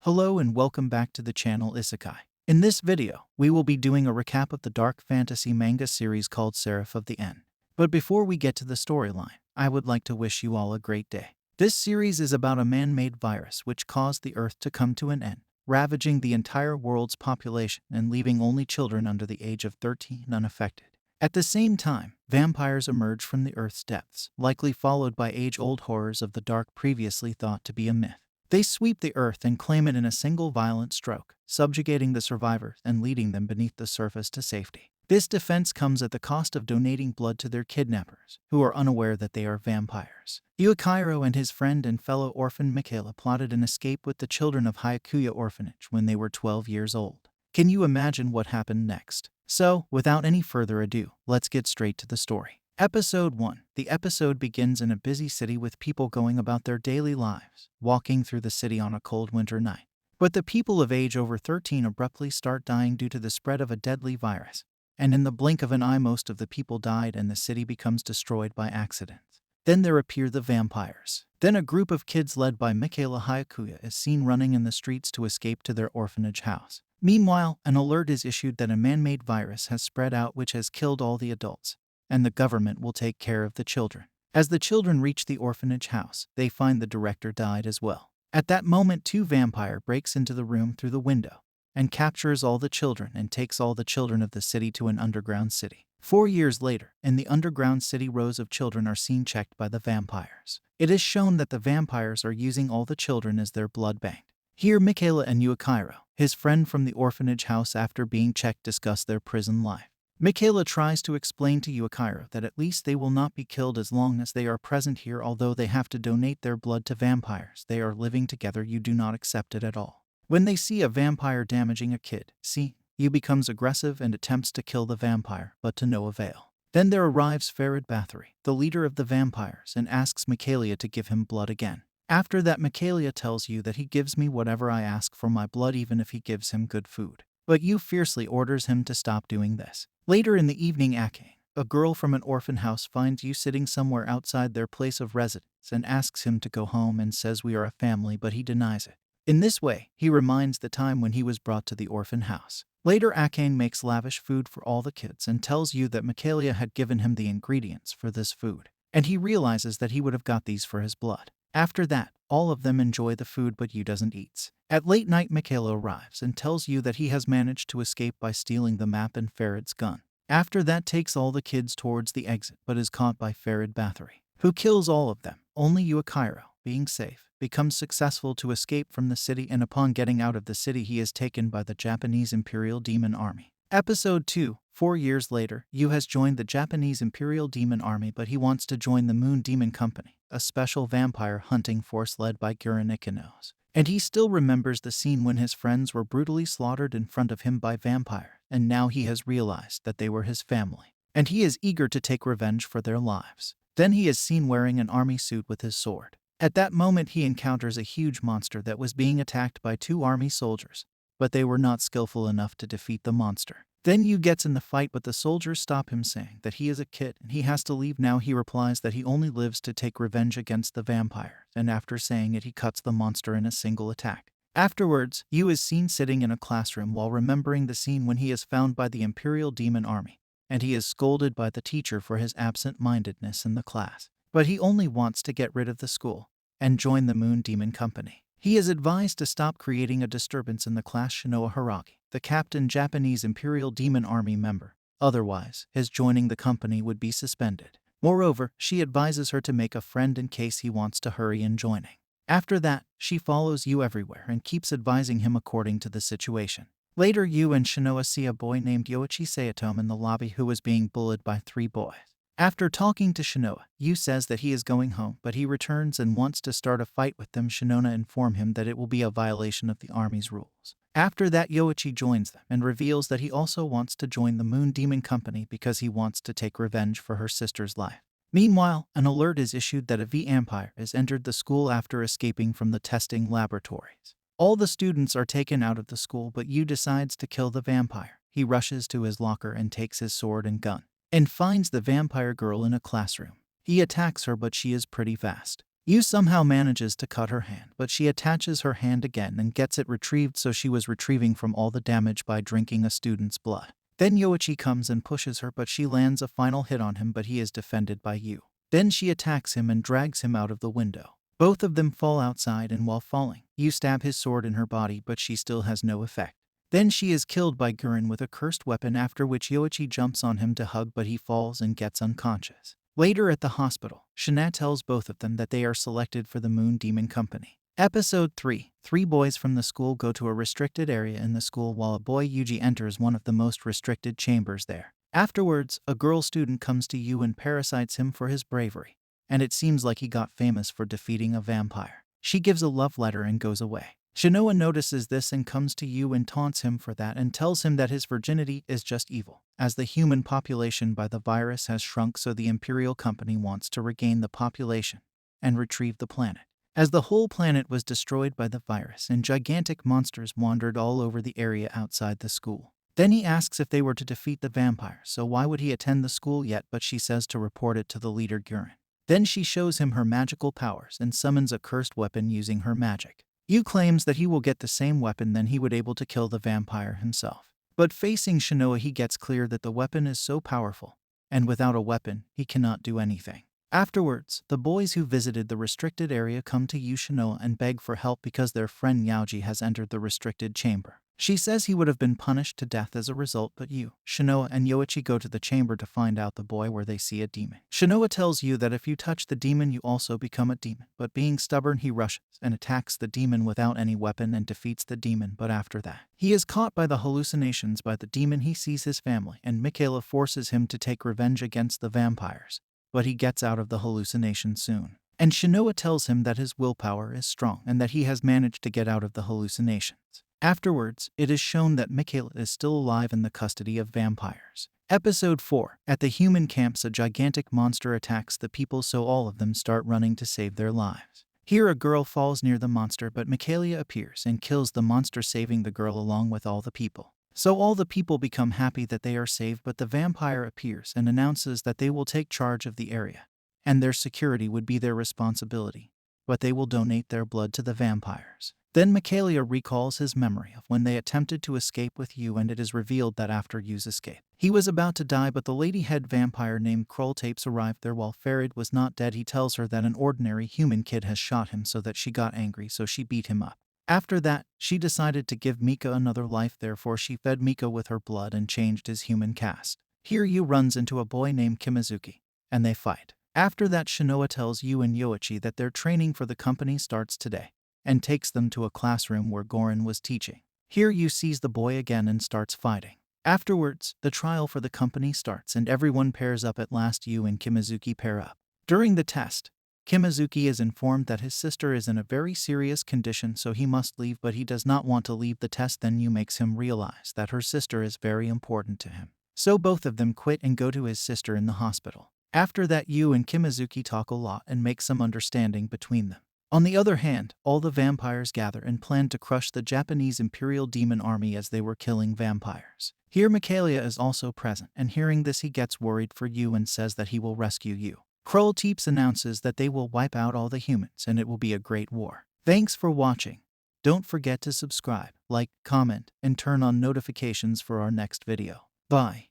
Hello and welcome back to the channel Isekai. In this video, we will be doing a recap of the dark fantasy manga series called Seraph of the End. But before we get to the storyline, I would like to wish you all a great day. This series is about a man-made virus which caused the Earth to come to an end, ravaging the entire world's population and leaving only children under the age of 13 unaffected. At the same time, vampires emerge from the Earth's depths, likely followed by age-old horrors of the dark previously thought to be a myth. They sweep the Earth and claim it in a single violent stroke, subjugating the survivors and leading them beneath the surface to safety. This defense comes at the cost of donating blood to their kidnappers, who are unaware that they are vampires. Yuichiro and his friend and fellow orphan Michaela plotted an escape with the children of Hyakuya Orphanage when they were 12 years old. Can you imagine what happened next? So, without any further ado, let's get straight to the story. Episode 1. The episode begins in a busy city with people going about their daily lives, walking through the city on a cold winter night. But the people of age over 13 abruptly start dying due to the spread of a deadly virus. And in the blink of an eye, most of the people died and the city becomes destroyed by accidents. Then there appear the vampires. Then a group of kids led by Michaela Hyakuya is seen running in the streets to escape to their orphanage house. Meanwhile, an alert is issued that a man-made virus has spread out which has killed all the adults, and the government will take care of the children. As the children reach the orphanage house, they find the director died as well. At that moment, two vampires breaks into the room through the window and captures all the children and takes all the children of the city to an underground city. 4 years later, in the underground city, rows of children are seen checked by the vampires. It is shown that the vampires are using all the children as their blood bank. Here, Michaela and Yuichiro, his friend from the orphanage house, after being checked, discuss their prison life. Michaela tries to explain to Yuichiro that at least they will not be killed as long as they are present here, although they have to donate their blood to vampires. They are living together, you do not accept it at all. When they see a vampire damaging a kid, Yu becomes aggressive and attempts to kill the vampire, but to no avail. Then there arrives Farid Bathory, the leader of the vampires, and asks Michaela to give him blood again. After that, Michaela tells Yu that he gives me whatever I ask for my blood, even if he gives him good food. But Yu fiercely orders him to stop doing this. Later in the evening, Akane, a girl from an orphan house, finds Yu sitting somewhere outside their place of residence and asks him to go home and says we are a family, but he denies it. In this way, he reminds the time when he was brought to the orphan house. Later, Akane makes lavish food for all the kids and tells Yu that Michaela had given him the ingredients for this food, and he realizes that he would have got these for his blood. After that, all of them enjoy the food, but Yu doesn't eat. At late night, Michaela arrives and tells Yu that he has managed to escape by stealing the map and Farid's gun. After that, takes all the kids towards the exit, but is caught by Farid Bathory, who kills all of them. Only Yuichiro, being safe, becomes successful to escape from the city, and upon getting out of the city, he is taken by the Japanese Imperial Demon Army. Episode 2. 4 years later, Yu has joined the Japanese Imperial Demon Army, but he wants to join the Moon Demon Company, a special vampire hunting force led by Gurren Ichinos. And he still remembers the scene when his friends were brutally slaughtered in front of him by vampires, and now he has realized that they were his family, and he is eager to take revenge for their lives. Then he is seen wearing an army suit with his sword. At that moment, he encounters a huge monster that was being attacked by 2 army soldiers, but they were not skillful enough to defeat the monster. Then Yu gets in the fight, but the soldiers stop him, saying that he is a kid and he has to leave now. He replies that he only lives to take revenge against the vampire, and after saying it, he cuts the monster in a single attack. Afterwards, Yu is seen sitting in a classroom while remembering the scene when he is found by the Imperial Demon Army, and he is scolded by the teacher for his absent-mindedness in the class. But he only wants to get rid of the school and join the Moon Demon Company. He is advised to stop creating a disturbance in the class. Shinoa Haragi, the captain Japanese Imperial Demon Army member, otherwise his joining the company would be suspended. Moreover, she advises her to make a friend in case he wants to hurry in joining. After that, she follows Yu everywhere and keeps advising him according to the situation. Later, Yu and Shinoa see a boy named Yoichi Sayatome in the lobby who was being bullied by 3 boys. After talking to Shinoa, Yu says that he is going home, but he returns and wants to start a fight with them. Shinoa informs him that it will be a violation of the army's rules. After that, Yoichi joins them and reveals that he also wants to join the Moon Demon Company because he wants to take revenge for her sister's life. Meanwhile, an alert is issued that a vampire has entered the school after escaping from the testing laboratories. All the students are taken out of the school, but Yu decides to kill the vampire. He rushes to his locker and takes his sword and gun, and finds the vampire girl in a classroom. He attacks her, but she is pretty fast. Yu somehow manages to cut her hand, but she attaches her hand again and gets it retrieved, so she was retrieving from all the damage by drinking a student's blood. Then Yoichi comes and pushes her, but she lands a final hit on him, but he is defended by Yu. Then she attacks him and drags him out of the window. Both of them fall outside, and while falling, Yu stabs his sword in her body, but she still has no effect. Then she is killed by Guren with a cursed weapon, after which Yoichi jumps on him to hug, but he falls and gets unconscious. Later at the hospital, Shana tells both of them that they are selected for the Moon Demon Company. Episode 3. 3 boys from the school go to a restricted area in the school, while a boy, Yuji, enters one of the most restricted chambers there. Afterwards, a girl student comes to Yu and parasites him for his bravery, and it seems like he got famous for defeating a vampire. She gives a love letter and goes away. Shinoa notices this and comes to Yu and taunts him for that and tells him that his virginity is just evil, as the human population by the virus has shrunk, so the Imperial Company wants to regain the population and retrieve the planet. As the whole planet was destroyed by the virus and gigantic monsters wandered all over the area outside the school. Then he asks if they were to defeat the vampires, so why would he attend the school yet, but she says to report it to the leader Guren. Then she shows him her magical powers and summons a cursed weapon using her magic. Yu claims that he will get the same weapon, then he would able to kill the vampire himself. But facing Shinoa, he gets clear that the weapon is so powerful, and without a weapon, he cannot do anything. Afterwards, the boys who visited the restricted area come to Yu Shinoa and beg for help because their friend Yaoji has entered the restricted chamber. She says he would have been punished to death as a result, but Yu, Shinoa, and Yoichi go to the chamber to find out the boy, where they see a demon. Shinoa tells Yu that if you touch the demon, you also become a demon, but being stubborn, he rushes and attacks the demon without any weapon and defeats the demon, but after that, he is caught by the hallucinations by the demon. He sees his family, and Michaela forces him to take revenge against the vampires, but he gets out of the hallucination soon. And Shinoa tells him that his willpower is strong and that he has managed to get out of the hallucinations. Afterwards, it is shown that Michaela is still alive in the custody of vampires. Episode 4. At the human camps, a gigantic monster attacks the people, so all of them start running to save their lives. Here a girl falls near the monster, but Michaela appears and kills the monster, saving the girl along with all the people. So all the people become happy that they are saved, but the vampire appears and announces that they will take charge of the area, and their security would be their responsibility, but they will donate their blood to the vampires. Then Michaela recalls his memory of when they attempted to escape with Yu, and it is revealed that after Yu's escape, he was about to die, but the lady head vampire named Kroll Tapes arrived there. While Farid was not dead, he tells her that an ordinary human kid has shot him, so that she got angry, so she beat him up. After that, she decided to give Mika another life, therefore she fed Mika with her blood and changed his human cast. Here Yu runs into a boy named Kimazuki, and they fight. After that, Shinoa tells Yu and Yoichi that their training for the company starts today, and takes them to a classroom where Goran was teaching. Here Yu sees the boy again and starts fighting. Afterwards, the trial for the company starts and everyone pairs up. At last, Yu and Kimazuki pair up. During the test, Kimazuki is informed that his sister is in a very serious condition, so he must leave, but he does not want to leave the test. Then Yu makes him realize that her sister is very important to him. So both of them quit and go to his sister in the hospital. After that, Yu and Kimazuki talk a lot and make some understanding between them. On the other hand, all the vampires gather and plan to crush the Japanese Imperial Demon Army as they were killing vampires. Here Michaela is also present, and hearing this he gets worried for Yu and says that he will rescue Yu. Kroll Teeps announces that they will wipe out all the humans and it will be a great war. Thanks for watching. Don't forget to subscribe, like, comment, and turn on notifications for our next video. Bye.